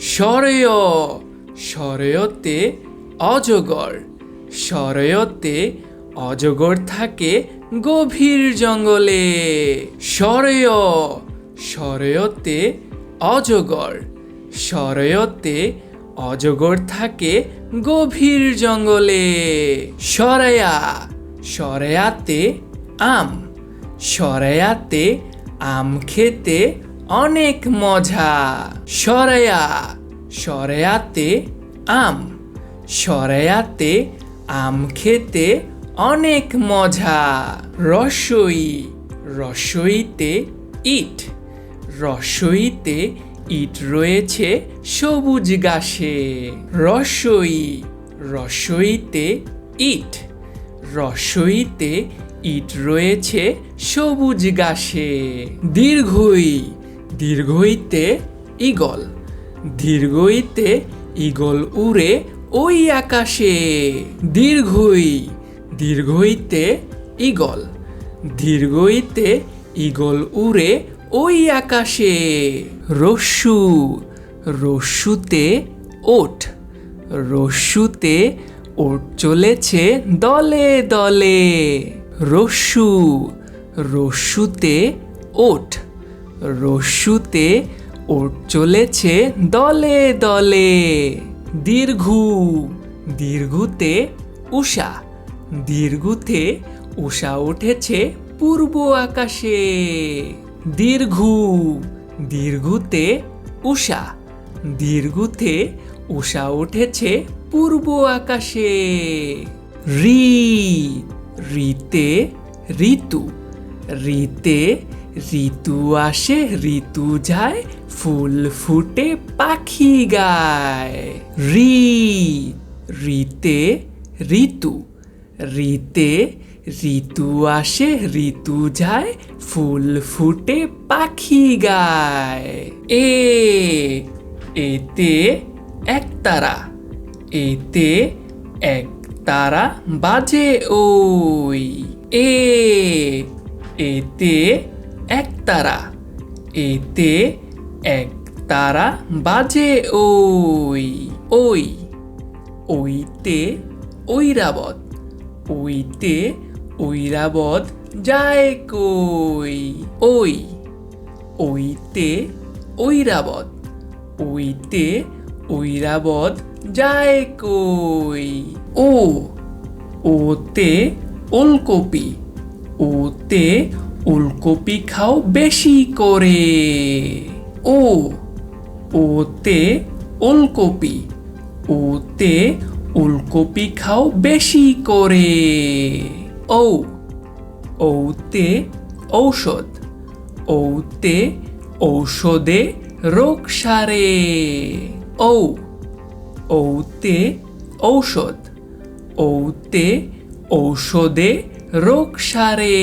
সরেয় সরেয়তে অজগর সরেয়তে অজগর থাকে গভীর জঙ্গলে সরেয় সরেয়তে অজগর সরেয়তে অজগর থাকে গভীর জঙ্গলে সরেয়া সরেয়াতে আম সরেয়াতে আম খেতে অনেক মজা সরেয়া সরেয়াতে আম সরেয়াতে আম খেতে অনেক মজা রসই রসইতে ইট রসইতে ইট রয়েছে সবুজ ঘাসে রসই রসইতে ইট রসইতে ইট রয়েছে সবুজ ঘাসে দীর্ঘই দীর্ঘইতে ঈগল দীর্ঘইতে ঈগল উড়ে ওই আকাশে দীর্ঘই দীর্ঘইতে ঈগল দীর্ঘইতে ঈগল উড়ে ওই আকাশে রস্যু রস্যুতে ওট রস্যুতে ওট চলেছে দলে দলে রস্যু রস্যুতে ওট রস্যুতে ওট চলেছে দলে দলে দীর্ঘু দীর্ঘুতে উষা দীর্ঘুতে উষা উঠেছে পূর্ব আকাশে দীর্ঘু দীর্ঘুতে উষা দীর্ঘুতে উষা উঠেছে পূর্ব আকাশে রি রিতে ঋতু রিতে ঋতু আসে ঋতু যায় ফুল ফুটে পাখি গায় রি রিতে ঋতু রিতে ঋতু আসে ঋতু যায় ফুল ফুটে পাখি গায় এতে একতারা এতে একতারা বাজে ওই এতে একতারা এতে একতারা বাজে ওই ওই ওইতে ঐরাবত ওইতে ঐরাবত যায় কই ওই ওইতে ঐরাবত ওইতে ঐরাবত যায় কই ওতে ওলকপি ওতে ওলকপি খাও বেশি করে ওতে ওলকপি ওতে ওলকপি খাও বেশি করে ওতে ঔষধ ওতে ঔষধে রোগ সারে ওতে ঔষধ ওতে ঔষধে রোগ সারে